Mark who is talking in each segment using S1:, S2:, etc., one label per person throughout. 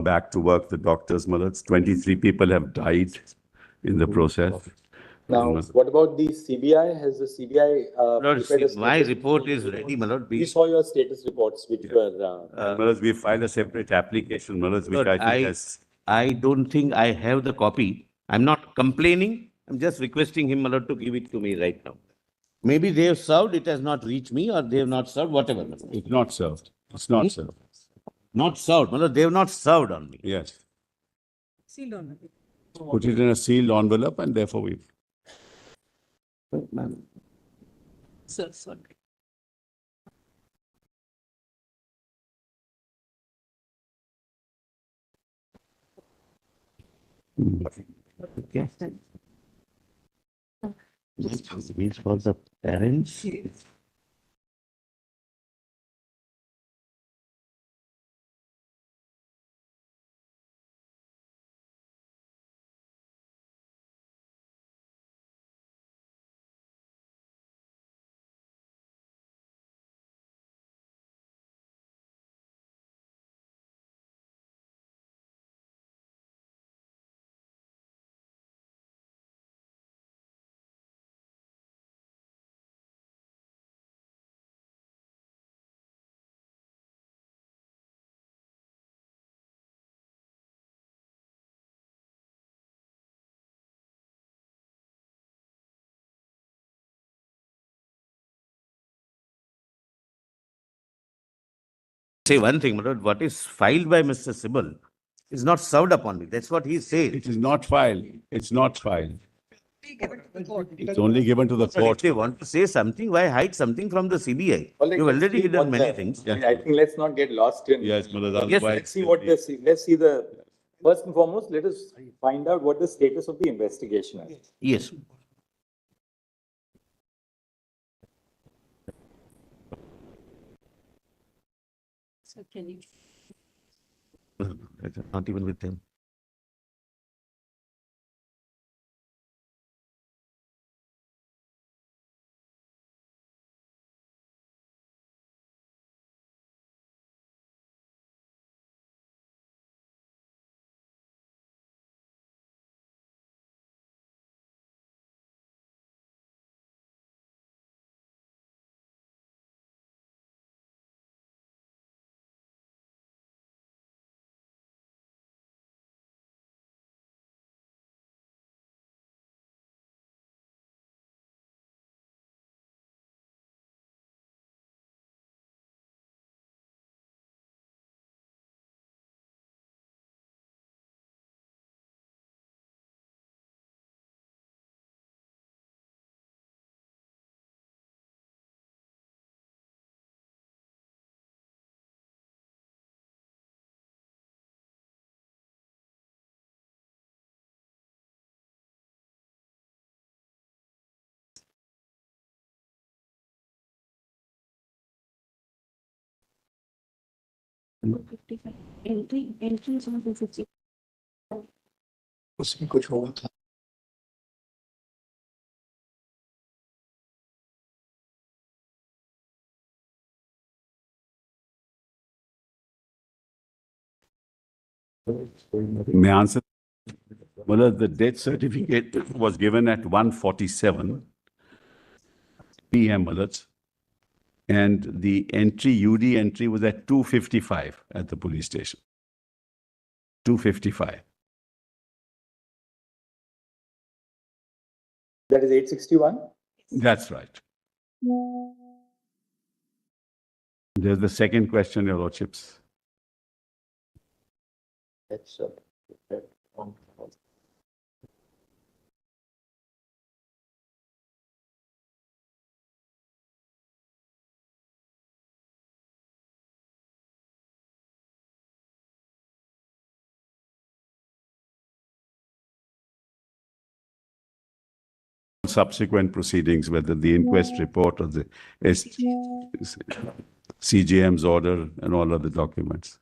S1: back to work, the doctors, 23 people have died in the process.
S2: Now, what about the CBI? Has the CBI
S3: My report is ready,
S2: We saw your status reports, which were...
S1: We filed a separate application, which I think has...
S3: I don't think I have the copy. I'm not complaining. I'm just requesting him, to give it to me right now. Maybe they have served, it has not reached me, or they have not served, whatever.
S1: It's not served. It's not served.
S3: Not served. They have not served on me.
S1: Yes.
S4: Sealed envelope.
S1: Put it in a sealed envelope and therefore we...
S4: Sir, sorry.
S3: Okay. These for the parents. Say one thing, what is filed by Mr. Sibal is not served upon me. That's what he said.
S1: It is not filed. It's not filed. It's only given to the
S3: If
S1: court.
S3: they want to say something, why hide something from the CBI?
S2: Well,
S3: You've already hidden many things.
S2: I think let's not get lost in...
S1: Yes,
S3: Yes,
S2: Let's see what let's see the... First and foremost, let us find out what the status of the investigation is.
S3: Yes.
S4: So can you?
S3: Not even with them.
S4: Entry 750.
S2: उसमें कुछ होगा था.
S1: May I answer? Well, the death certificate was given at 1:47 p.m. And the UD entry was at 2:55 at the police station. 2:55.
S2: That is 861?
S1: That's right. There's the second question, Your Lordships.
S2: That's
S1: Subsequent proceedings, whether the inquest report or the CJM's order and all other documents.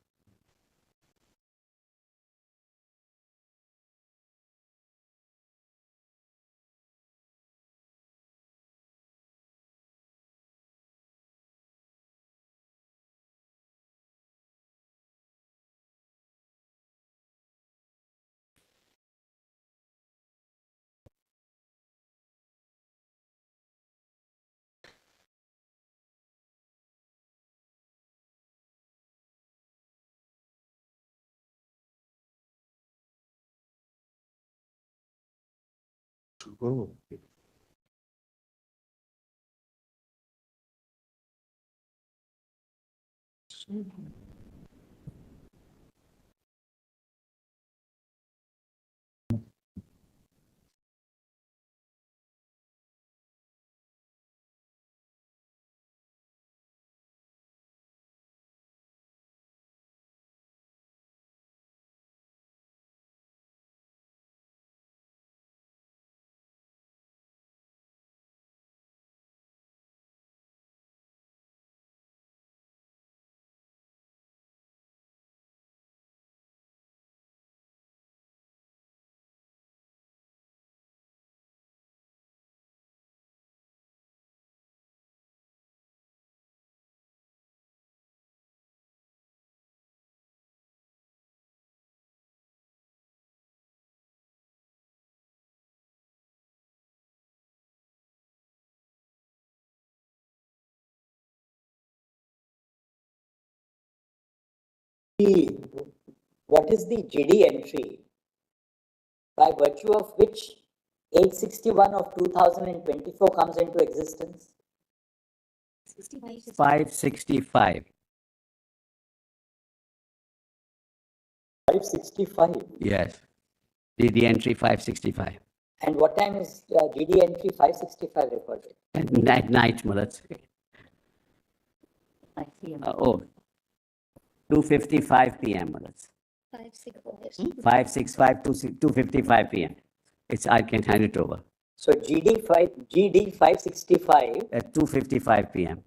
S5: What is the GD entry by virtue of which 861 of 2024 comes into existence?
S6: 565.
S5: 565.
S6: Yes. DD entry 565.
S5: And what time is GD entry 565 recorded?
S6: At night, let's say. Oh, 2:55 p.m. Let's 565 to 2:55 p.m. I can hand it over
S5: So GD 565
S6: at 2:55 p.m.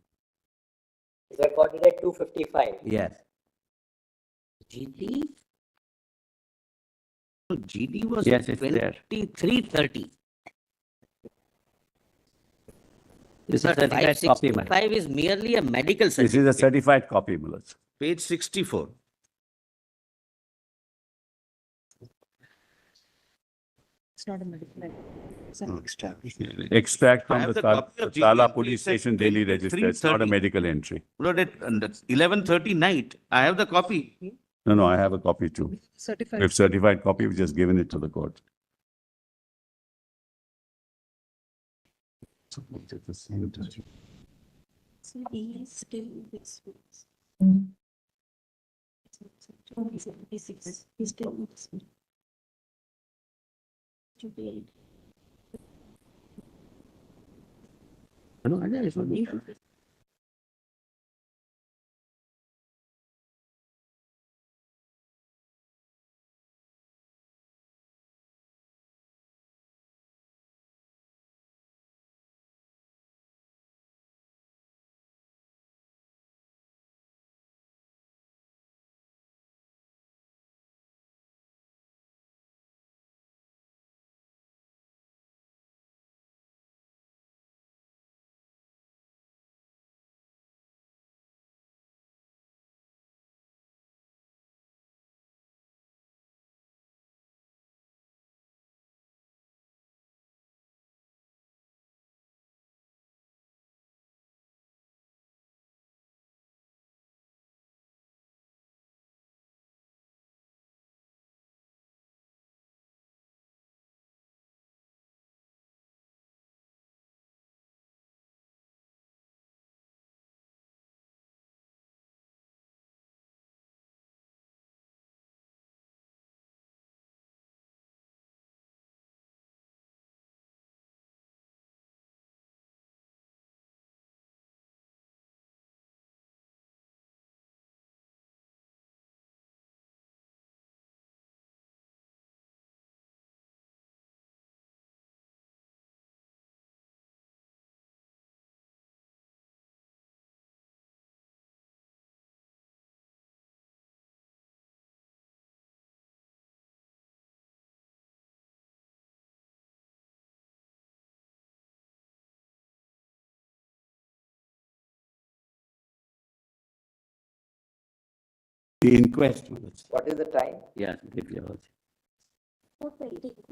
S5: is recorded at 2:55.
S6: Yes.
S3: GD? No, GD was
S6: Yes, it's there.
S3: 2330.
S6: This is a certified copy, madam.
S3: 565 is merely a medical
S1: This is a
S3: certificate.
S1: certified copy, Mullah.
S3: Page 64.
S4: It's not a medical.
S1: Extract
S3: I
S1: from
S3: have
S1: the
S3: the copy of
S1: Tala
S3: GD
S1: Police
S3: entry,
S1: Station Daily Register. It's not a
S3: 3:30.
S1: medical entry.
S3: Look at 11:30 night. I have the copy.
S1: No, I have a copy too.
S4: Certified.
S1: If certified copy, we've just given it to the court. At the same time.
S4: So he is still this. He's still this.
S6: No, there is no need.
S1: The inquest, Mullah.
S5: What is the time?
S6: Yeah, give you.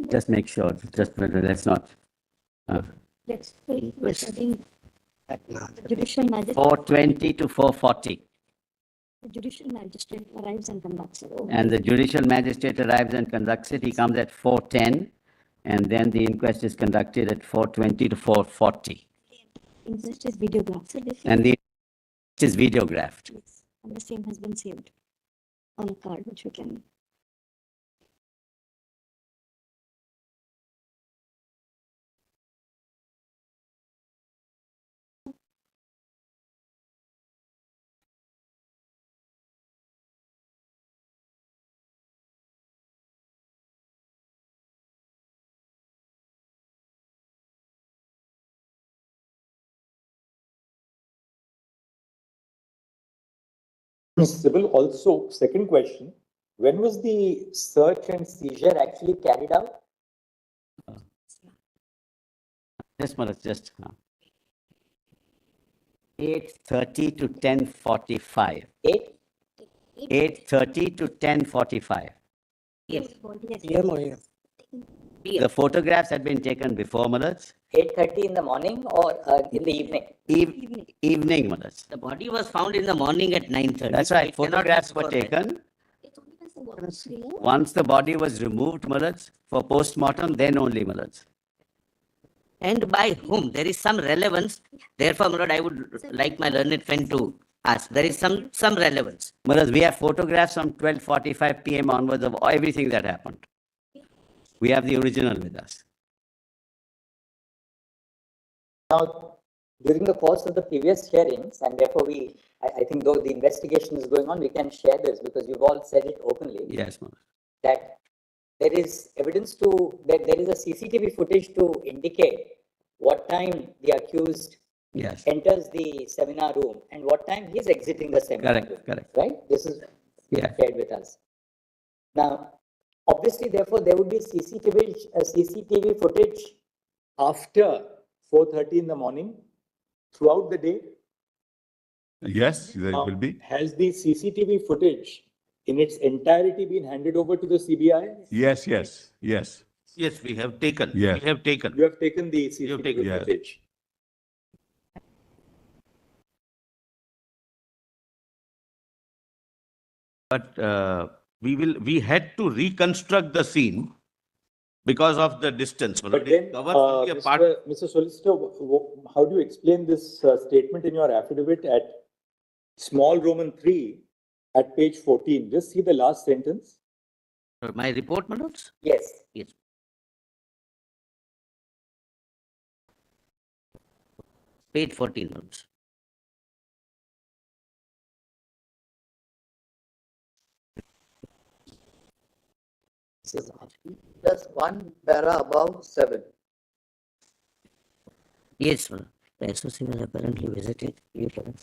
S6: Just make sure, let's not.
S4: Let's say we're studying judicial magistrate.
S6: 4:20 to 4:40.
S4: The judicial magistrate arrives and conducts it.
S6: And the judicial magistrate arrives and conducts it. He comes at 4:10. And then the inquest is conducted at 4:20 to 4:40.
S4: Inquest is videographed. So this
S6: And the it is videographed.
S4: yes, and the same has been saved on a card, which we can.
S2: Mr. Sibyl, also, second question, when was the search and seizure actually carried out?
S6: Just minutes, just. 8:30 to 10:45. 8:30 to 10:45.
S4: Yes.
S6: The photographs had been taken before, Malaj.
S5: 8:30 in the morning or in the evening?
S6: Evening, Malaj.
S7: The body was found in the morning at 9:30.
S6: That's right.
S7: It cannot be
S6: Photographs were
S7: before that.
S6: taken.
S4: It's only when the water is clear.
S6: Once the body was removed, Malaj, for postmortem, then only, Malaj.
S7: And by whom? There is some relevance. Therefore, my lord, I would like my learned friend to ask. There is some relevance.
S6: Malaj, we have photographs from 12:45 p.m. onwards of everything that happened. We have the original with us.
S5: Now, during the course of the previous hearings, and therefore I think though the investigation is going on, we can share this because you've all said it openly.
S6: Yes, Malaj.
S5: That there is evidence that there is a CCTV footage to indicate what time the accused
S6: Yes.
S5: enters the seminar room and what time he is exiting the seminar room.
S6: Correct.
S5: Right? This is
S6: Yeah.
S5: shared with us. Now, obviously, therefore, there would be CCTV footage
S2: After 4:30 in the morning, throughout the day?
S1: Yes, there will be.
S2: Has the CCTV footage in its entirety been handed over to the CBI?
S1: Yes.
S3: Yes, we have taken.
S1: Yes.
S3: We have taken.
S2: You have taken the
S3: have
S2: CCTV
S3: taken,
S1: yes.
S2: footage.
S3: But we had to reconstruct the scene because of the distance.
S2: But
S3: It
S2: then,
S3: covers only a part.
S2: Mr. Solicitor, how do you explain this statement in your affidavit at small Roman 3 at page 14? Just see the last sentence.
S7: My report, my lords?
S5: Yes.
S7: Yes. Page 14, lords.
S8: Just one para above 7.
S7: Yes, sir. The SOC was apparently visited. You can.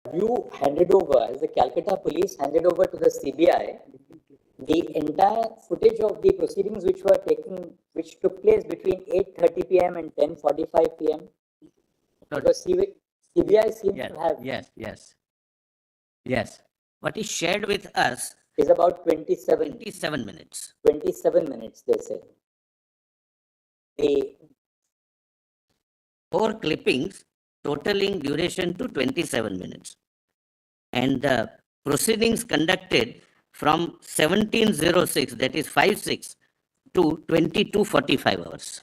S5: Have you handed over, as the Calcutta police handed over to the CBI, the entire footage of the proceedings which took place between 8:30 p.m. and 10:45 p.m.? Because CBI seems
S6: Yes,
S5: to have
S6: yes.
S7: What is shared with us,
S5: is about 27
S7: minutes.
S5: minutes, they say. The
S7: 4 clippings totaling duration to 27 minutes. And the proceedings conducted from 17:06, that is 5/6, to 22:45 hours.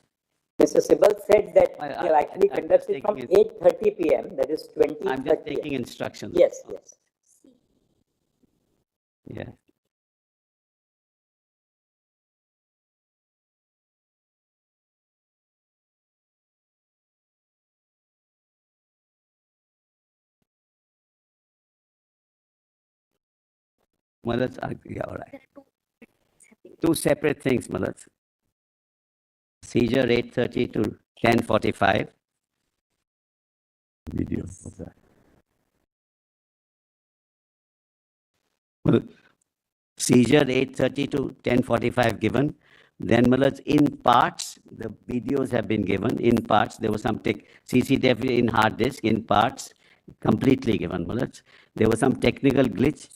S5: Mr. Sibal said that
S6: I-
S5: they have actually
S6: I'm
S5: conducted from
S6: taking
S5: 8:30 p.m., that is 20:30.
S6: I'm just taking instructions.
S5: Yes.
S6: Yeah. Malaj, yeah, all right. Two separate things, Malaj. Seizure 8:30 to 10:45. Video.
S1: Well,
S6: Seizure 8:30 to 10:45 given. Then, Malaj, in parts, the videos have been given in parts. There was some CCTV in hard disk in parts, completely given, Malaj. There was some technical glitch.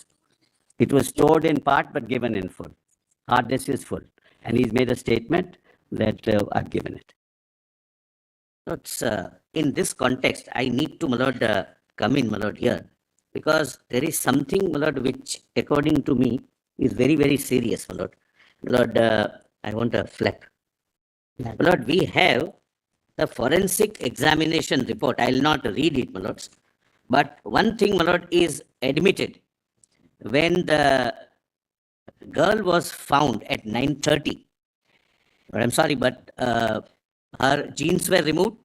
S6: It was stored in part but given in full. Hard disk is full. And he's made a statement that I've given it.
S7: It's, in this context, I need to, my lord, come in, my lord, here, because there is something, my lord, which, according to me, is very, very serious, my lord. My lord, I want a flap. My lord, we have the forensic examination report. I will not read it, my lords. But one thing, my lord, is admitted. When the girl was found at 9:30, but I'm sorry, but her jeans were removed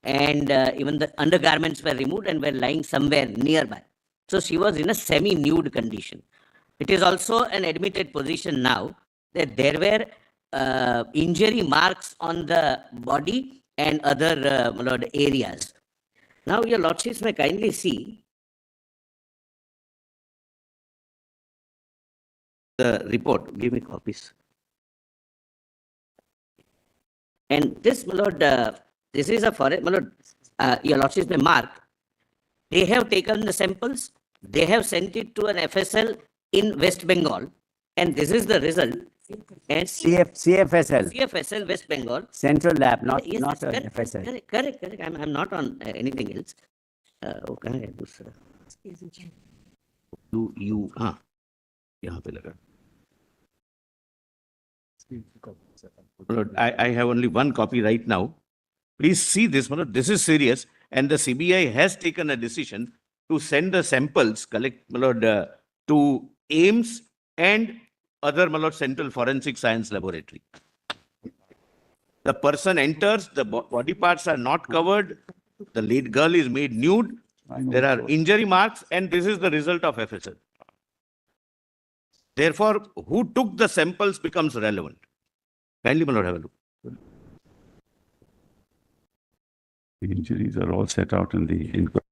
S7: and even the undergarments were removed and were lying somewhere nearby. So she was in a semi-nude condition. It is also an admitted position now that there were injury marks on the body and other my lord, areas. Now, your lordships may kindly see the report. Give me copies. And this, my lord, this is a foreign, my lord, your lordships may mark. They have taken the samples, they have sent it to an FSL in West Bengal, and this is the result. And
S6: CFSL,
S7: CFSL West Bengal.
S6: Central Lab, not,
S7: Yes,
S6: not
S7: yes,
S6: a FSL.
S7: correct. I'm not on anything else. वो कहाँ है दूसरा? You हाँ यहाँ पे लगा.
S3: Lord, I have only one copy right now. Please see this, Lord. This is serious. And the CBI has taken a decision to send the samples, collect, Lord, to AIMS and other, Lord, Central Forensic Science Laboratory. The person enters, the body parts are not covered, the lead girl is made nude, there are injury marks, and this is the result of FSL. Therefore, who took the samples becomes relevant. Kindly, my lord, have a look.
S1: the injuries are all set out in the inquiry.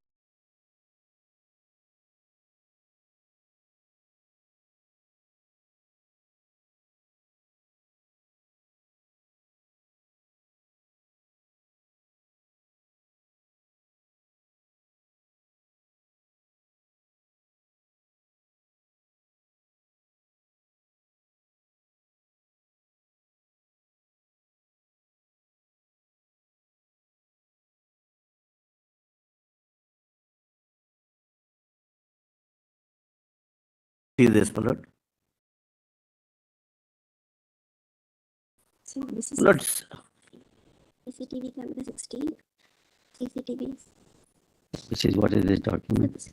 S6: See this, my lord.
S4: So this is
S6: Lord,
S4: CCTV camera 16. CCTV.
S6: which is what is this document?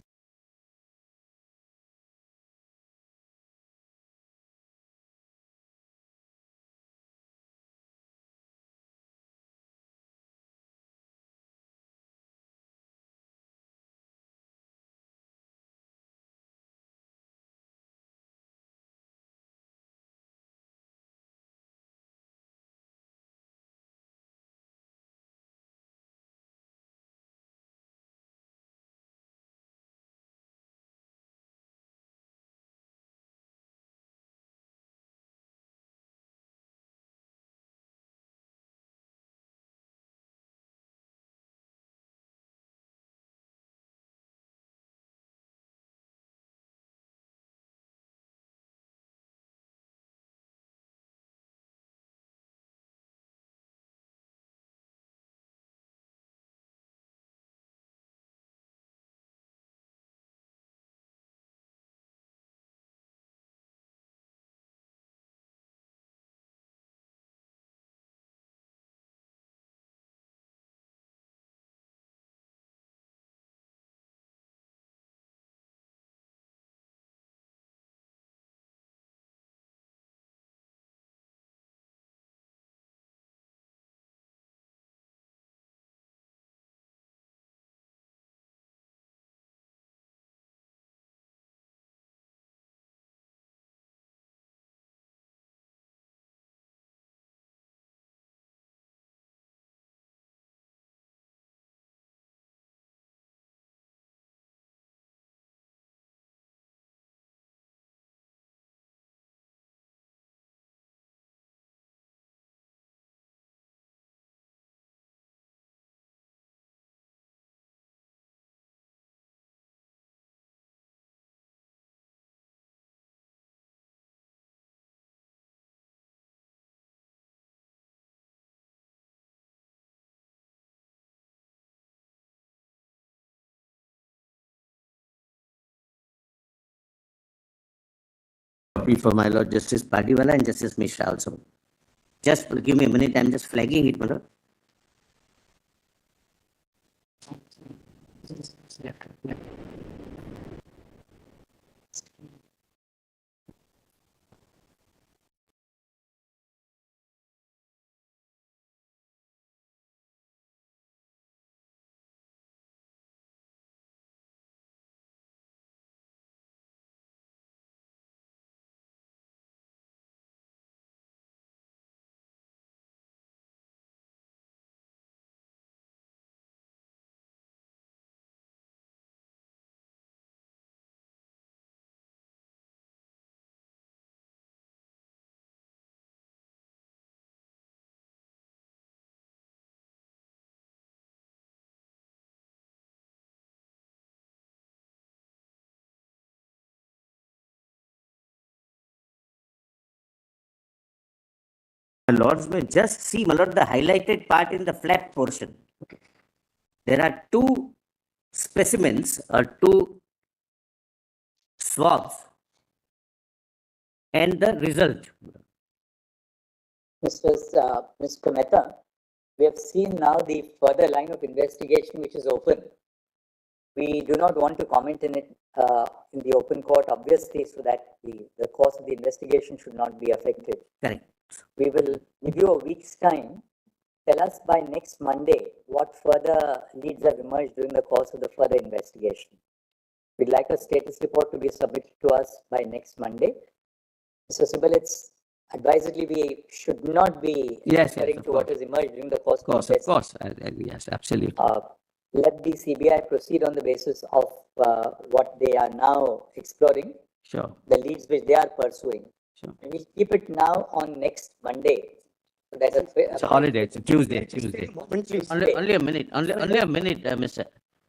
S7: copy for my Lord Justice Padiwala and Justice Mishra also. Just give me a minute, I'm just flagging it, my Lord. My Lords may just see, my Lord, the highlighted part in the flat portion. There are two specimens or two swabs and the result.
S5: Mr. Mehta, we have seen now the further line of investigation which is open. We do not want to comment in it in the open court, obviously, so that the course of the investigation should not be affected.
S7: Correct.
S5: We will give you a week's time. Tell us by next Monday what further leads have emerged during the course of the further investigation. We'd like a status report to be submitted to us by next Monday. Mr. Sibal, it's advisedly we should not be referring to what has emerged during the course of the investigation.
S6: Yes, absolutely.
S5: Let the CBI proceed on the basis of what they are now exploring,
S6: Sure,
S5: the leads which they are pursuing.
S6: sure.
S5: And we'll keep it now on next Monday. So that's
S6: It's a holiday, it's a Tuesday.
S7: Only a minute, Mr.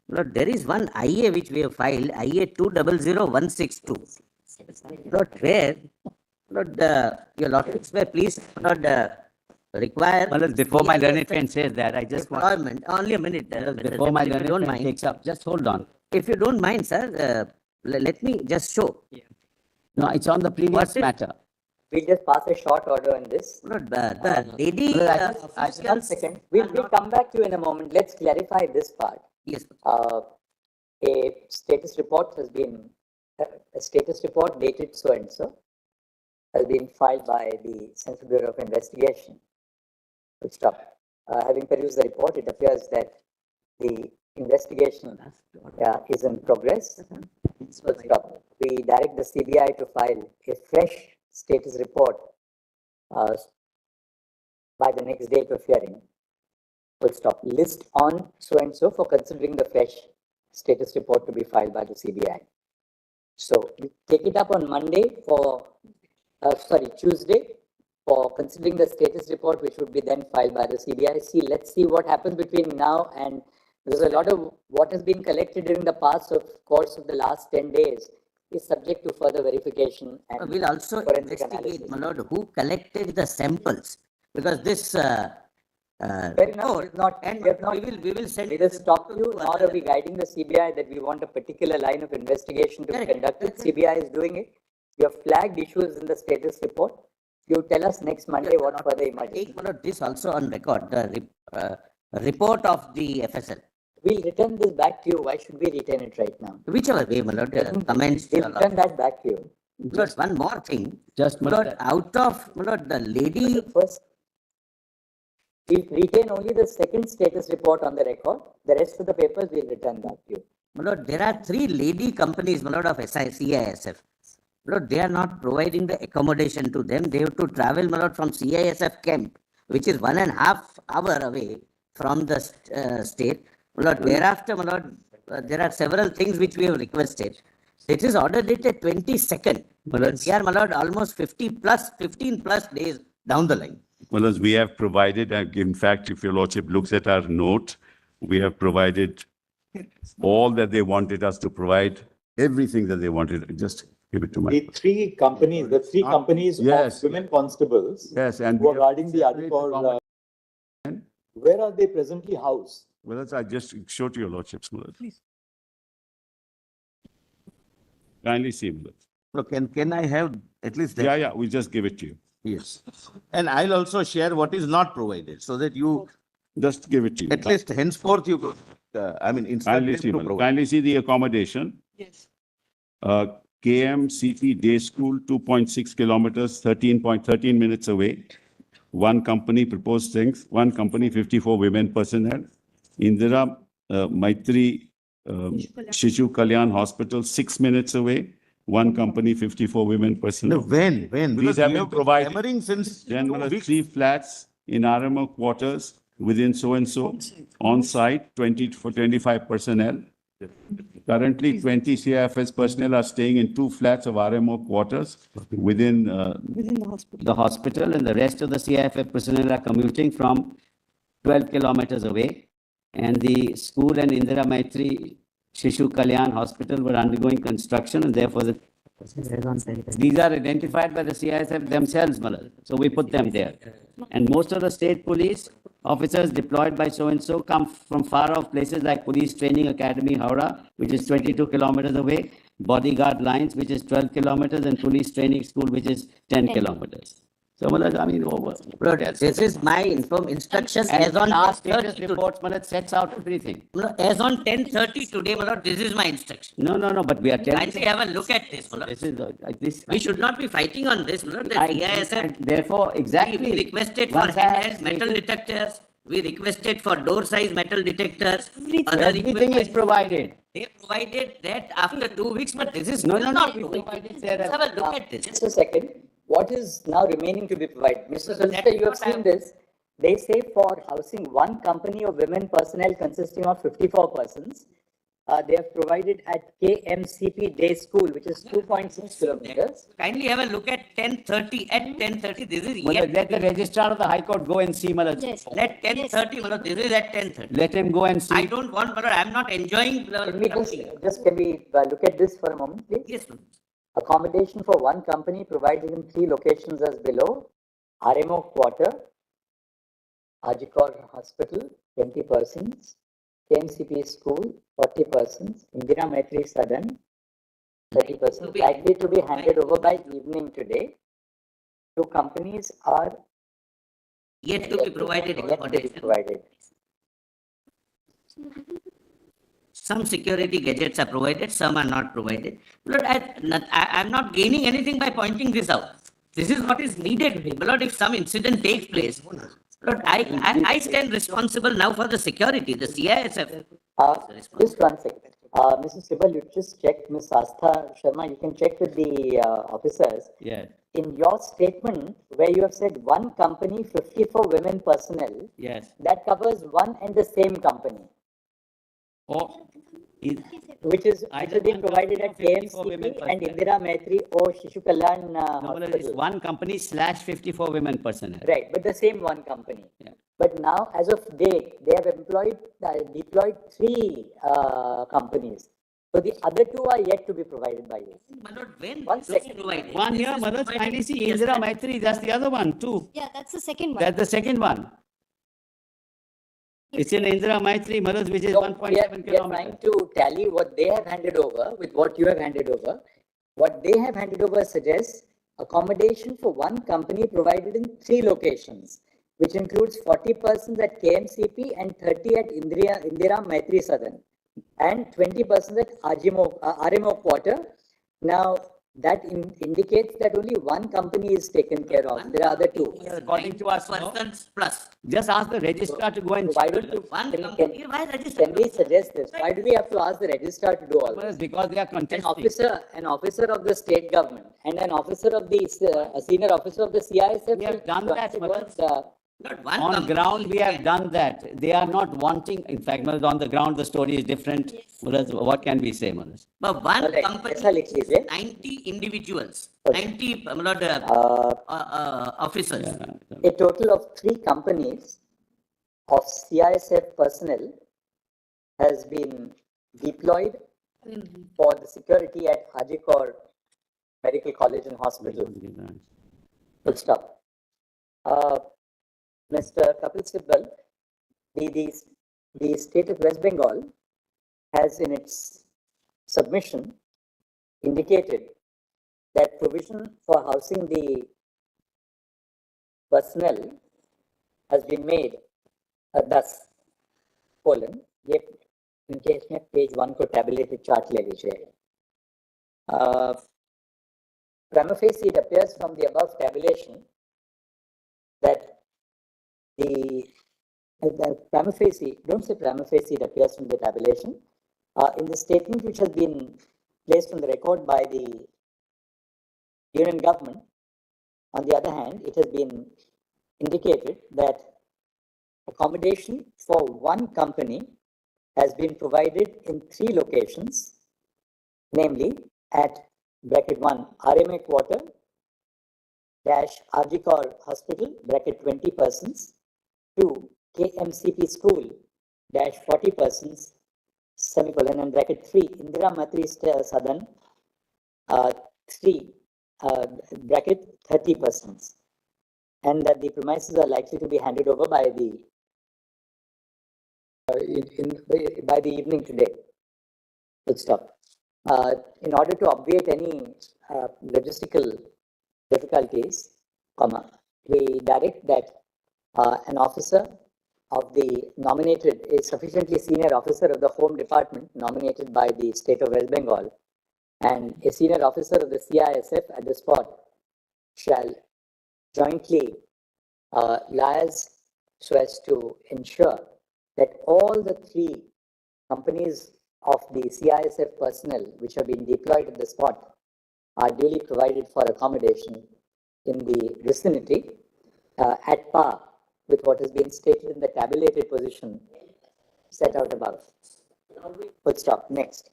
S7: Lord, there is one IA which we have filed, IA 200162. Lord, where, Lord, your Lordships were pleased, Lord, require.
S6: Well, before my learned friend says that, I just want,
S7: Employment, only a minute.
S6: before my
S7: if you
S6: learned
S7: don't
S6: friend
S7: mind,
S6: takes up, just hold on.
S7: if you don't mind, sir, let me just show.
S6: No, it's on the previous
S7: What's it?
S6: matter.
S5: We'll just pass a short order on this.
S7: Lord, the lady.
S5: One second. We'll come back to you in a moment. Let's clarify this part.
S7: Yes.
S5: A status report has been, a status report dated so and so has been filed by the Central Bureau of Investigation. Full stop. Having perused the report, it appears that the investigation is in progress. Full stop. We direct the CBI to file a fresh status report by the next date of hearing. Full stop. List on so and so for considering the fresh status report to be filed by the CBI. So we take it up on Monday for, Tuesday for considering the status report, which would be then filed by the CBI. Let's see what happens between now and there's a lot of what has been collected during the course of the last 10 days is subject to further verification. And
S7: we'll also investigate, my Lord, who collected the samples, because this.
S5: Fair enough.
S7: We will send.
S5: Neither stop you, nor are we guiding the CBI that we want a particular line of investigation to be conducted. CBI is doing it. You have flagged issues in the status report. You tell us next Monday what further emerges.
S7: Take this also on record, the report of the FSL.
S5: We'll return this back to you. Why should we retain it right now?
S7: Whichever way, my Lord, comments.
S5: We'll return that back to you.
S7: Just one more thing.
S6: Just,
S7: my Lord, out of, my Lord, the lady.
S5: First, we'll retain only the second status report on the record. The rest of the papers we'll return back to you.
S7: My Lord, there are 3 lady companies, my Lord, of CISF. My Lord, they are not providing the accommodation to them. They have to travel, my Lord, from CISF camp, which is 1.5 hours away from the state. My Lord, thereafter, my Lord, there are several things which we have requested. It is ordered dated 22nd. We are, my Lord, almost 15 plus days down the line.
S1: Well, as we have provided, in fact, if your lordship looks at our note, we have provided all that they wanted us to provide, everything that they wanted. Just give it to my.
S2: The three companies
S1: Yes.
S2: of women constables
S1: Yes, and
S2: who are guarding the Adipur, where are they presently housed?
S1: Well, that's, I just show to your lordship's mother. Please. Kindly see, Mulad.
S3: Look, can I have at least that?
S1: Yeah, we just give it to you.
S3: Yes. And I'll also share what is not provided so that you,
S1: Just give it to you.
S3: at least henceforth you, instruct
S1: Kindly
S3: them
S1: see,
S3: to
S1: Madam.
S3: provide.
S1: Kindly see the accommodation.
S4: Yes.
S1: KMCP Day School, 2.6 kilometers, 13 minutes away. One company proposed things, one company, 54 women personnel. Indira Maitri Shishu Kalyan Hospital, 6 minutes away. One company, 54 women
S3: No,
S1: personnel.
S3: when?
S1: These
S3: Because
S1: have
S3: we
S1: been
S3: have been
S1: provided.
S3: hammering since
S1: Then
S3: 2 weeks.
S1: 3 flats in RMO quarters within so-and-so, on-site, 20 for 25 personnel. Currently, 20 CIFS personnel are staying in 2 flats of RMO quarters within,
S4: Within the hospital.
S6: The hospital and the rest of the CIFF personnel are commuting from 12 kilometers away. And the school and Indira Maitri Shishu Kalyan Hospital were undergoing construction, and therefore these are identified by the CISF themselves, Malal. So we put them there. And most of the state police officers deployed by so-and-so come from far-off places like Police Training Academy, Howrah, which is 22 kilometers away, Bodyguard Lines, which is 12 kilometers, and Police Training School, which is 10 kilometers. So, Malal,
S7: Lord, this is my instruction as on
S6: last
S7: 10:30
S6: status reports, Malal, sets out everything.
S7: No, as on 10:30 today, my lord, this is my instruction.
S6: No, but we are telling.
S7: Kindly have a look at this, my lord.
S6: This is, this.
S7: We should not be fighting on this, my lord. The CISF,
S6: And therefore, exactly.
S7: we requested for
S6: Once I had
S7: handheld metal
S6: stated-
S7: detectors, we requested for door size metal detectors. other
S6: Everything is
S7: equipment.
S6: provided.
S7: They provided that after 2 weeks, but this is
S6: No,
S7: still
S6: no,
S7: not
S6: we
S7: provided.
S6: provided there.
S7: Let's have a look at this.
S5: Just a second. What is now remaining to be provided? Mr.
S7: That
S5: Solicitor,
S7: is
S5: you have
S7: what I-
S5: seen this. They say for housing one company of women personnel consisting of 54 persons, they have provided at KMCP Day School, which is 2.6 kilometers.
S7: Kindly have a look at 10:30, at 10:30, this is
S6: Malal,
S7: yet,
S6: let the registrar of the High Court go and see, Malal.
S4: Yes.
S7: let 10:30, my lord, this is at 10:30.
S6: Let him go and see.
S7: I don't want, my lord, I am not enjoying.
S5: Can we can we look at this for a moment, please?
S7: Yes, Lord.
S5: Accommodation for one company provided in 3 locations as below. RMO Quarter, Ajikor Hospital, 20 persons. KMCP School, 40 persons. Indira Maitri Sadan, 30 persons. Likely to be handed over by evening today. 2 companies are
S7: Yet to be provided
S5: yet to be
S7: accommodation.
S5: provided.
S7: Some security gadgets are provided, some are not provided. Lord, I'm not gaining anything by pointing this out. This is what is needed. Lord, if some incident takes place, Lord, I stand responsible now for the security, the CISF.
S5: Just one second. Mrs. Sibal, you just check, Ms. Astha Sharma, you can check with the officers.
S6: Yeah,
S5: In your statement, where you have said one company, 54 women personnel,
S6: yes.
S5: that covers one and the same company,
S6: Oh,
S5: which is
S6: Either
S5: being
S6: one
S5: provided at
S6: company or 54 women
S5: KMCP and
S6: personnel.
S5: Indira Maitri or Shishu Kalyan
S6: no, Malal, it's
S5: Hospital.
S6: one company / 54 women personnel.
S5: Right, but the same one company.
S6: Yeah.
S5: But now, as of date, they have deployed 3 companies. So the other 2 are yet to be provided by you.
S7: My Lord, when
S5: One
S7: this is
S5: second.
S7: provided?
S6: One
S7: This
S6: here,
S7: is
S6: Malal,
S7: provided
S6: kindly see
S7: yesterday.
S6: Indira Maitri, that's the other one too.
S4: Yeah, that's the second one.
S6: That's the second one. It's in Indira Maitri, Malal, which is
S5: So
S6: 1.7
S5: we are trying
S6: kilometers.
S5: to tally what they have handed over with what you have handed over. What they have handed over suggests accommodation for one company provided in 3 locations, which includes 40 persons at KMCP and 30 at Indira Maitri Southern, and 20 persons at RMO Quarter. Now, that indicates that only one company is taken care of. There are other 2.
S6: According to us, no?
S7: Persons plus.
S6: Just ask the registrar to go and
S5: Why
S6: check.
S5: don't you,
S7: One
S5: can,
S7: company,
S5: can,
S7: why register?
S5: can we suggest this? Why do we have to ask the registrar to do all this?
S6: Malal, because they are contesting.
S5: An officer of the state government and an officer of the, a senior officer of the CISF.
S6: We have done that, Malal.
S7: Not one
S6: On
S7: company
S6: ground, we have
S7: can-
S6: done that. They are not wanting, in fact, Malal, on the ground, the story is different. Malal, what can we say, Malal?
S7: But one
S5: All right,
S7: company,
S5: ऐसा लिख लीजिए.
S7: 90 individuals,
S5: Okay.
S7: 90 Lord, officers.
S5: A total of 3 companies of CISF personnel has been deployed for the security at Ajikor Medical College and Hospital. Full stop. Mr. Kapil Sibal, the state of West Bengal has in its submission indicated that provision for housing the personnel has been made thus, colon, ये in case में page 1 को tabulated chart ले लीजिए. Prima facie, it appears from the above tabulation that the prima facie, don't say prima facie, it appears from the tabulation. In the statement which has been placed on the record by the union government, on the other hand, it has been indicated that accommodation for one company has been provided in 3 locations, namely at bracket 1 RMA quarter dash RG hospital bracket 20 persons, 2 KMCP school dash 40 persons, semicolon, and bracket 3 Indira Matri Southern 3 bracket 30 persons, and that the premises are likely to be handed over by the by the evening today. Let's stop. In order to obviate any logistical difficulties, we direct that an officer of the nominated, a sufficiently senior officer of the Home Department nominated by the state of West Bengal, and a senior officer of the CISF at the spot shall jointly liaise so as to ensure that all the 3 companies of the CISF personnel which have been deployed at the spot are duly provided for accommodation in the vicinity at par with what has been stated in the tabulated position set out above. Full stop. Next.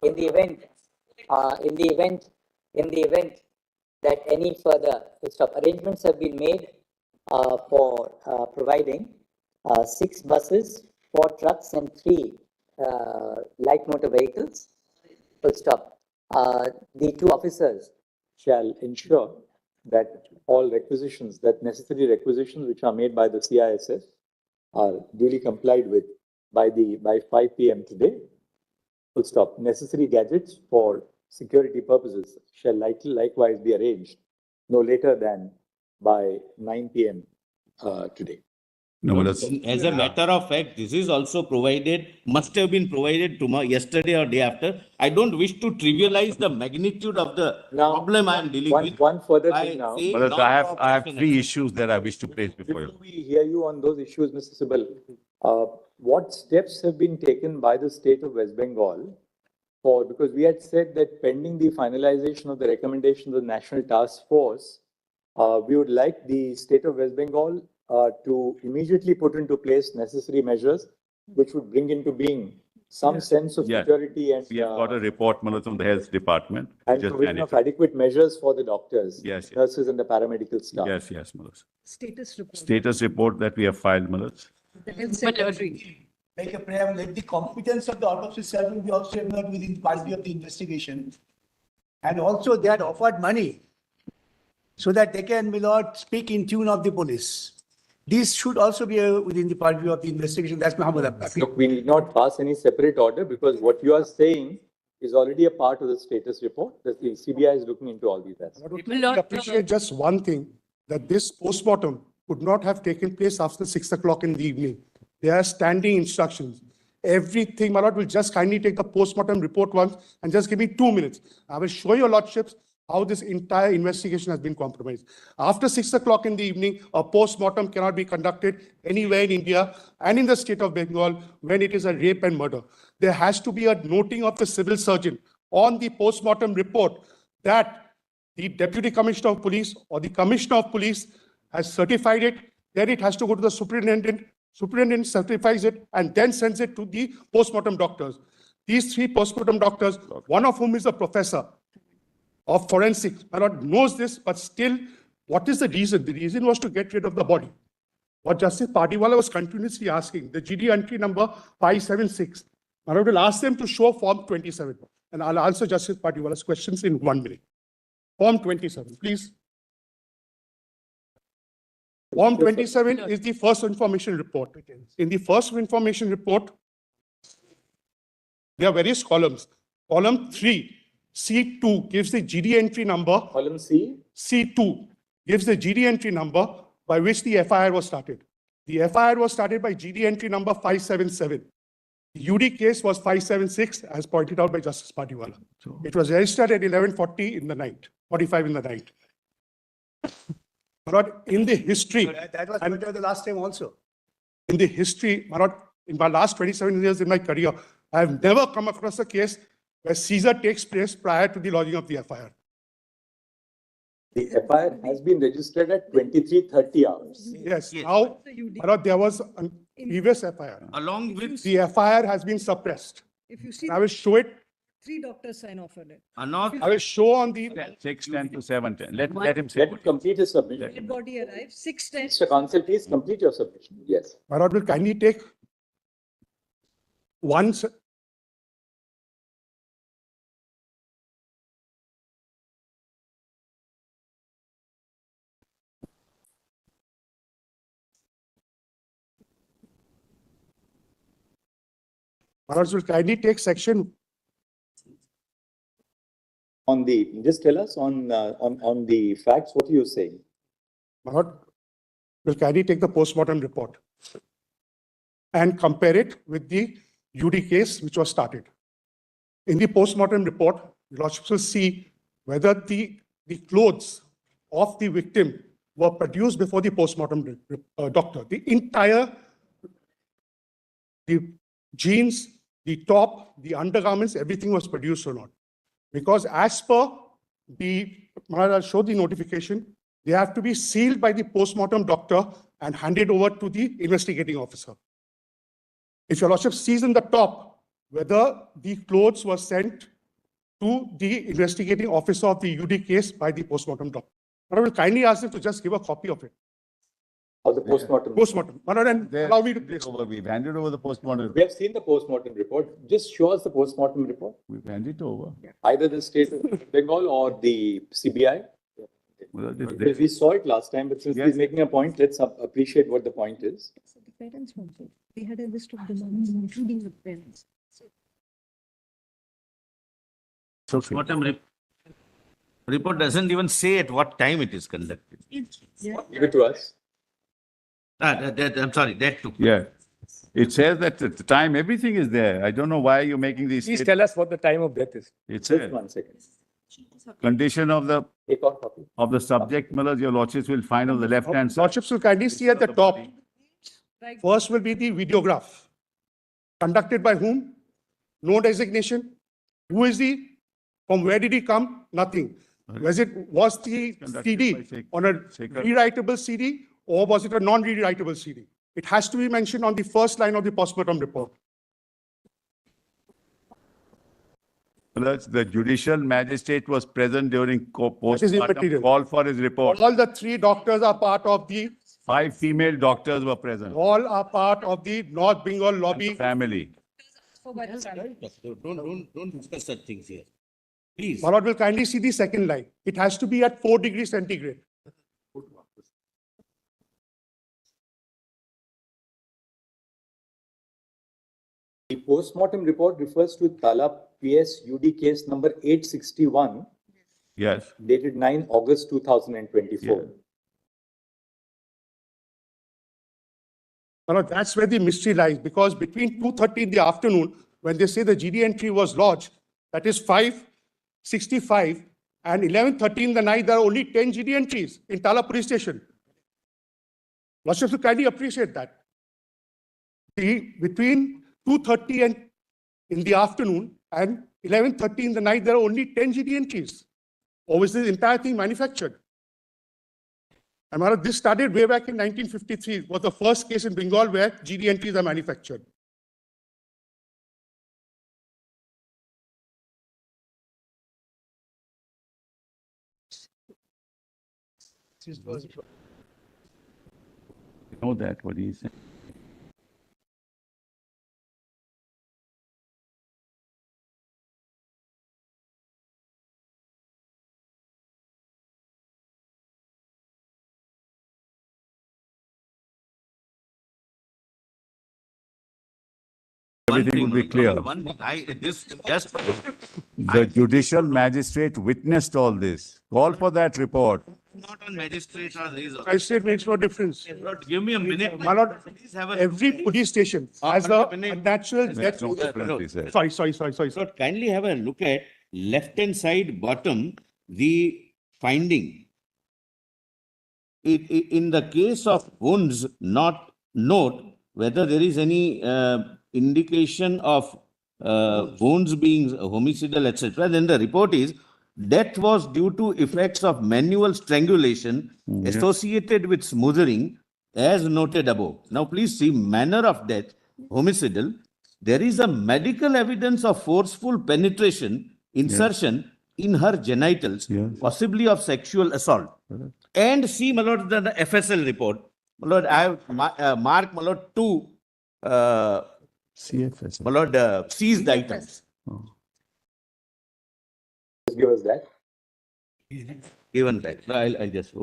S5: In the event that any further arrangements have been made for providing 6 buses, 4 trucks, and 3 light motor vehicles. Full stop. The 2 officers shall ensure that all requisitions, that necessary requisitions which are made by the CISF are duly complied with by 5 p.m. today. Full stop. Necessary gadgets for security purposes shall likewise be arranged no later than by 9 p.m. Today.
S1: No, but that's,
S3: As a matter of fact, this is also provided, must have been provided tomorrow, yesterday or day after. I don't wish to trivialize the magnitude of the problem I am dealing with.
S2: One further
S3: by
S2: thing now.
S3: saying
S1: but I have
S3: non-professional.
S1: 3 issues that I wish to place before
S2: Before
S1: you.
S2: we hear you on those issues, Mr. Sibal, what steps have been taken by the state of West Bengal for, because we had said that pending the finalization of the recommendations of the National Task Force, we would like the state of West Bengal to immediately put into place necessary measures which would bring into being some sense of
S1: Yeah.
S2: security and
S1: We have got a report, Manoj, from the health department.
S2: and
S1: Just
S2: provision of
S1: managed.
S2: adequate measures for the doctors,
S1: Yes, yes.
S2: nurses, and the paramedical staff.
S1: Yes, yes, Manoj.
S9: Status report.
S1: Status report that we have filed, Manoj.
S9: The health secretary.
S10: Make a prayer, let the competence of the autopsy service be also involved within purview of the investigation. And also they had offered money so that they can, my lord, speak in tune of the police. These should also be within the purview of the investigation. That's Muhammad Abbas.
S2: Look, we need not pass any separate order because what you are saying is already a part of the status report. The CBI is looking into all these aspects.
S11: I appreciate just one thing, that this postmortem could not have taken place after 6 o'clock in the evening. There are standing instructions. Everything, my lord, will just kindly take the postmortem report once and just give me 2 minutes. I will show your lordships how this entire investigation has been compromised. After 6 o'clock in the evening, a postmortem cannot be conducted anywhere in India and in the state of Bengal when it is a rape and murder. There has to be a noting of the civil surgeon on the postmortem report that the Deputy Commissioner of Police or the Commissioner of Police has certified it. Then it has to go to the superintendent. Superintendent certifies it and then sends it to the postmortem doctors. These 3 postmortem doctors, one of whom is a professor of forensics, my lord, knows this, but still, what is the reason? The reason was to get rid of the body. What Justice Patiwala was continuously asking, the GD entry number 576. My lord will ask them to show Form 27, and I'll answer Justice Patiwala's questions in 1 minute. Form 27, please. Form 27 is the first information report. In the first information report, there are various columns. Column 3 C2 gives the GD entry number.
S2: Column C.
S11: C2 gives the GD entry number by which the FIR was started. The FIR was started by GD entry number 577. The UD case was 576, as pointed out by Justice Patiwala. It was registered at 11:40 in the night, 45 in the night. But in the history,
S10: That was pointed the last time also.
S11: in the history, Manoj, in my last 27 years in my career, I have never come across a case where seizure takes place prior to the lodging of the FIR.
S2: The FIR has been registered at 23:30 hours.
S11: Yes,
S3: Yes.
S11: now,
S9: The UD.
S11: Manoj, there was a previous FIR.
S3: Along with,
S11: The FIR has been suppressed.
S9: If you see,
S11: I will show it,
S9: 3 doctors sign off on it.
S3: Anorth,
S11: I will show on the,
S1: 6:10 to 7:10. Let him say.
S2: Let him complete his submission.
S9: Dead body arrives, 6:10.
S2: Mr. Counsel, please complete your submission. Yes.
S11: Manoj will kindly take one, Manoj will kindly take section,
S2: On the, just tell us on the facts, what are you saying?
S11: Manoj will kindly take the postmortem report and compare it with the UD case which was started. In the postmortem report, the Lordship will see whether the clothes of the victim were produced before the postmortem doctor. The entire, the jeans, the top, the undergarments, everything was produced or not. Because as per the, I'll show the notification, they have to be sealed by the postmortem doctor and handed over to the investigating officer. If your Lordship sees in the top whether the clothes were sent to the investigating officer of the UD case by the postmortem doctor. I will kindly ask them to just give a copy of it.
S2: Of the postmortem?
S11: Postmortem. And allow me to place.
S1: We've handed over the postmortem.
S2: We have seen the postmortem report. Just show us the postmortem report.
S1: We've handed it over.
S2: Either the state of Bengal or the CBI.
S1: Well,
S2: Because we saw it last time, but since
S1: Yes.
S2: he's making a point, let's appreciate what the point is.
S4: So the parents wanted, we had a list of demands, including the parents.
S3: postmortem report doesn't even say at what time it is conducted.
S4: Yeah.
S2: Give it to us.
S3: I'm sorry, that too.
S1: Yeah. It says that at the time, everything is there. I don't know why you're making these.
S2: Please tell us what the time of death is.
S1: It's
S2: Just
S1: a
S2: 1 second.
S1: condition of
S2: Take out copy.
S1: the subject, Miller's, your lordships will find on the left-hand side.
S11: Lordships will kindly see at the top. First will be the videograph. Conducted by whom? No designation. Who is he? From where did he come? Nothing. Was the
S1: Conducted
S11: CD
S1: by
S11: on a
S1: Sekhar.
S11: rewritable CD or was it a non-rewritable CD? It has to be mentioned on the first line of the postmortem report.
S1: Miller's, the judicial magistrate was present during
S11: is
S1: postmortem
S11: immaterial.
S1: call for his report.
S11: All the 3 doctors are part of the,
S1: 5 female doctors were present.
S11: all are part of the North Bengal lobby.
S1: Family.
S9: For by the family.
S3: Don't discuss such things here. Please.
S11: Malad will kindly see the second line. It has to be at 4 degrees centigrade.
S2: The postmortem report refers to Tala PS UD case number 861,
S1: Yes.
S2: dated 9 August 2024.
S1: Yeah.
S11: Malad, that's where the mystery lies, because between 2:30 in the afternoon, when they say the GD entry was lodged, that is 5:65, and 11:30 in the night, there are only 10 GD entries in Tala police station. Lordships should kindly appreciate that. Between 2:30 and in the afternoon and 11:30 in the night, there are only 10 GD entries. Or was this entire thing manufactured? And Maharaj, this started way back in 1953. It was the first case in Bengal where GD entries are manufactured.
S1: You know that, what he said. everything will be clear.
S3: Just,
S1: The judicial magistrate witnessed all this. Call for that report.
S3: not on magistrate or these.
S11: I say it makes no difference.
S3: Lord, give me a minute.
S11: My lord,
S3: Please have a.
S11: every police station has a natural death.
S1: No difference, he said.
S11: Sorry.
S3: Lord, kindly have a look at left-hand side bottom, the finding. In the case of wounds, not note whether there is any indication of wounds being homicidal, etc. Then the report is death was due to effects of manual strangulation associated with smothering, as noted above. Now, please see manner of death, homicidal. There is a medical evidence of forceful penetration, insertion in her genitals, possibly of sexual assault. And see, my lord, the FSL report. My lord, I have marked, my lord, two
S1: CFS.
S3: my lord, seized items.
S2: Just give us that.
S3: Given that. I'll just.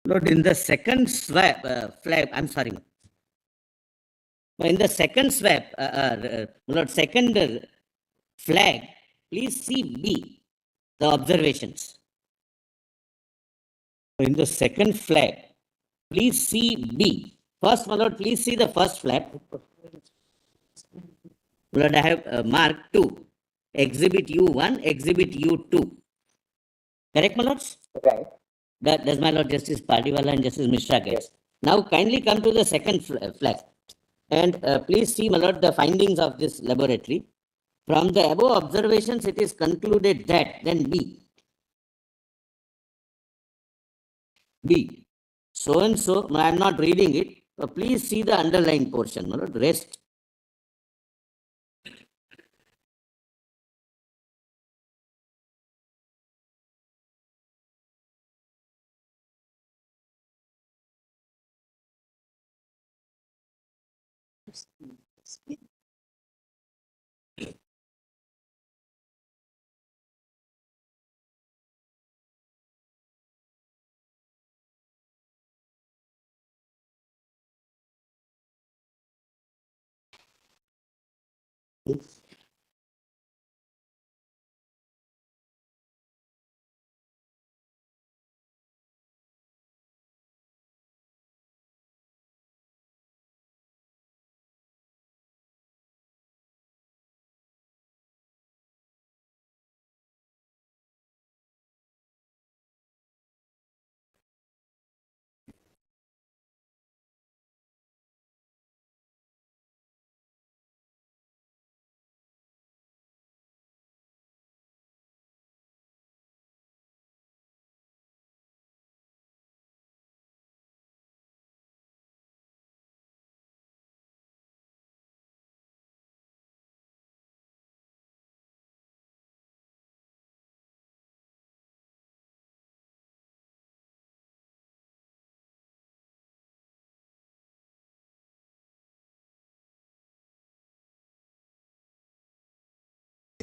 S7: Lord, in the second flag, I'm sorry. In the second swap, Lord, second flag, please see B, the observations. In the second flag, please see B. First, my lord, please see the first flag. Lord, I have marked 2. Exhibit U1, Exhibit U2. Correct, my lords?
S5: Right.
S7: That does my Lord Justice Pardiwala and Justice Mishra gets. Now, kindly come to the second flag. And please see, my lord, the findings of this laboratory. From the above observations, it is concluded that, then B. So and so, I am not reading it. Please see the underlined portion, my lord, rest.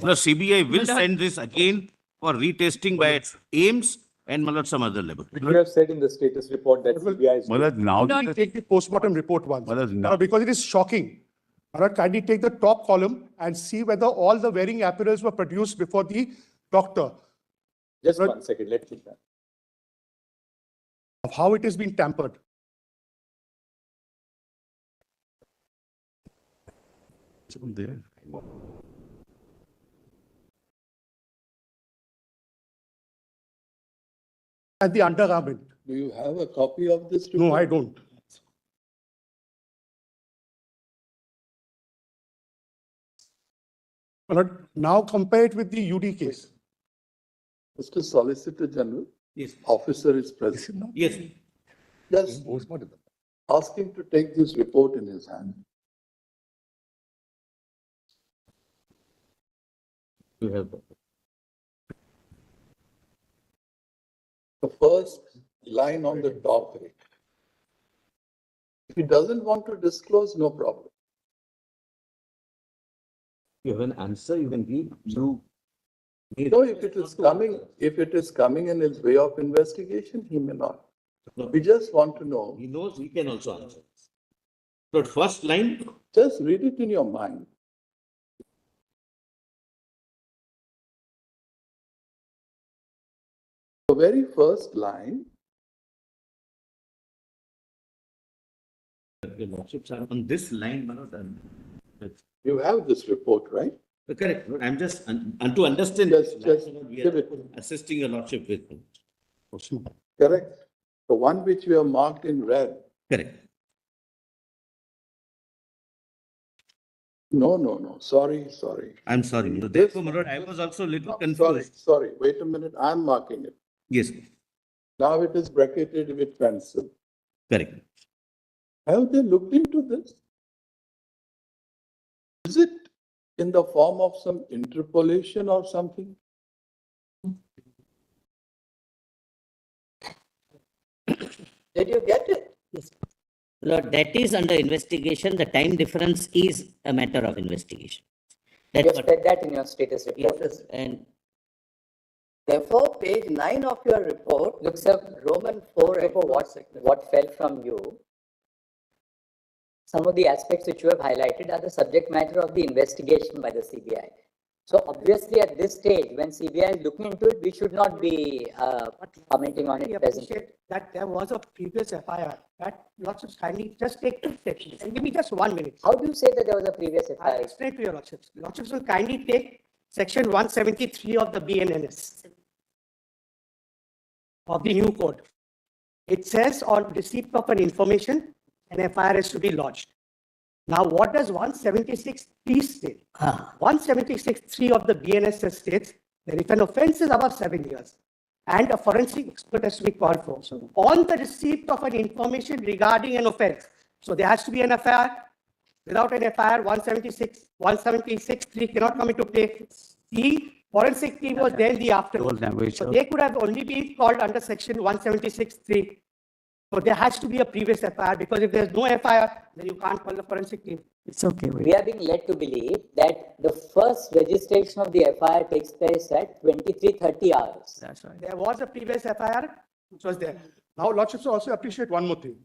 S3: The CBI will send this again for retesting by its aims and some other level.
S2: We could have said in the status report that CBI is.
S1: Malad, now,
S11: Kindly take the postmortem report once.
S1: Malad, now,
S11: Because it is shocking. Kindly take the top column and see whether all the wearing apparels were produced before the doctor,
S2: Just 1 second, let's see that.
S11: of how it has been tampered.
S1: it's there.
S11: And the undergarment.
S8: Do you have a copy of this report?
S11: No, I don't. Now compare it with the UD case.
S8: Mr. Solicitor General,
S3: Yes.
S8: officer is present.
S3: Yes.
S8: Just ask him to take this report in his hand.
S3: You have.
S8: The first line on the top. If he doesn't want to disclose, no problem.
S3: You have an answer you can give. You.
S8: No, if it is coming in his way of investigation, he may not.
S3: No.
S8: We just want to know.
S3: He knows he can also answer. But first line,
S8: Just read it in your mind. The very first line,
S3: your lordships are on this line, Manoj, and that's
S8: you have this report, right?
S3: correct. I'm just, and to understand,
S8: Just
S3: we
S8: give
S3: are
S8: it.
S3: assisting your lordship with.
S8: Correct. The one which we have marked in red.
S3: Correct.
S8: No. Sorry.
S3: I'm sorry. No, therefore, Manoj, I was also a little confused.
S8: Sorry. Wait a minute. I'm marking it.
S3: Yes,
S8: Now it is bracketed with pencil.
S3: correct.
S8: Have they looked into this? Is it in the form of some interpolation or something?
S5: Did you get it?
S7: Yes. Lord, that is under investigation. The time difference is a matter of investigation.
S5: You
S7: That's
S5: have
S7: what,
S5: said that in your status report.
S7: yes, and
S8: Therefore, page 9 of your report
S5: Looks up Roman 4 and what fell from you. Some of the aspects which you have highlighted are the subject matter of the investigation by the CBI. So obviously at this stage, when CBI is looking into it, we should not be commenting on
S10: We
S5: it presently.
S10: appreciate that there was a previous FIR that Lordships kindly just take 2 sections and give me just 1 minute.
S5: How do you say that there was a previous
S10: I'll
S5: FIR?
S10: explain to your Lordships. Lordships will kindly take section 173 of the BNNS of the new code. It says on receipt of an information, an FIR is to be lodged. Now, what does 176(3) state? 176(3) of the BNSS states that if an offense is above 7 years and a forensic expert has to be called for, so on the receipt of an information regarding an offense, so there has to be an FIR. Without an FIR, 176(3) cannot come into play. The forensic team was there in the afternoon. So they could have only been called under section 176(3). So there has to be a previous FIR, because if there's no FIR, then you can't call the forensic team.
S6: It's okay.
S5: We are being led to believe that the first registration of the FIR takes place at 23:30 hours.
S6: That's right.
S10: There was a previous FIR which was there. Now, Lordships also appreciate one more thing.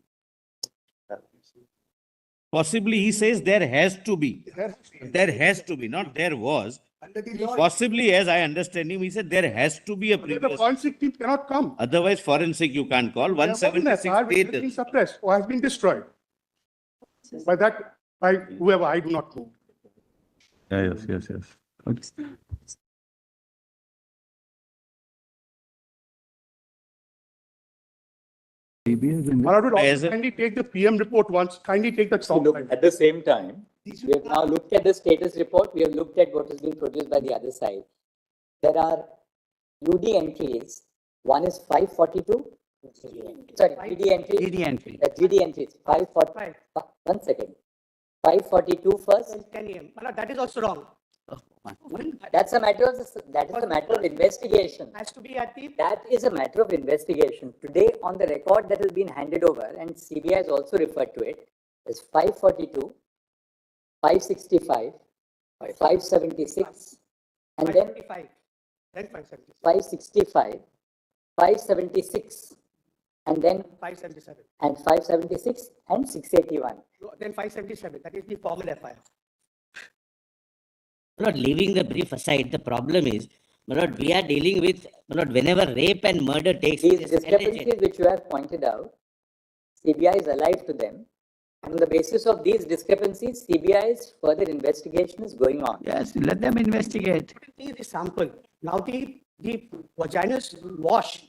S3: Possibly, he says there has to be. There has to be, not there was.
S11: Under the law,
S3: Possibly, as I understand him, he said there has to be a
S11: the
S3: previous.
S11: forensic team cannot come.
S3: Otherwise, forensic you can't call.
S11: There was an
S3: 176
S11: FIR which has been
S3: status.
S11: suppressed or has been destroyed. By whoever, I do not know.
S1: Yes.
S11: Or I would
S3: As
S11: also
S3: a-
S11: kindly take the PM report once, kindly take the top
S2: Look,
S11: line.
S2: at the same time, we have now looked at the status report, we have looked at what has been produced by the other side. There are UD entries, one is 542. Sorry, GD entries.
S6: GD entry.
S2: GD entries, 540, 1 second. 542 first,
S10: 10 AM. That is also wrong.
S5: That's a matter of investigation.
S10: Has to be at the
S5: That is a matter of investigation. Today, on the record that has been handed over, and CBI has also referred to it, is 542, 565, 576, and then
S10: 575, then 576,
S5: 565, 576, and then
S10: 577,
S5: and 576 and 681.
S10: then 577, that is the formal FIR.
S7: Not leaving the brief aside, the problem is, my lord, we are dealing with, my lord, whenever rape and murder takes
S5: These
S7: place,
S5: discrepancies which you have pointed out, CBI is alive to them. And on the basis of these discrepancies, CBI's further investigation is going on.
S6: Yes, let them investigate.
S10: See the sample. Now the vaginous wash,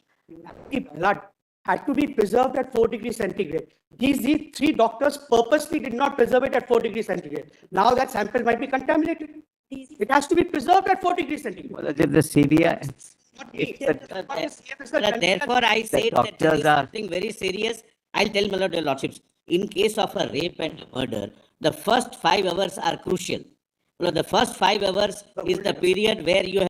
S10: the blood had to be preserved at 4 degrees centigrade. These three doctors purposely did not preserve it at 4 degrees centigrade. Now that sample might be contaminated. It has to be preserved at 4 degrees centigrade.
S6: Well, if the CBI,
S7: Therefore, I said that
S6: doctors
S7: this is
S6: are-
S7: something very serious. I'll tell my lord, your lordships, in case of a rape and murder, the first 5 hours are crucial. The first 5 hours is the period where you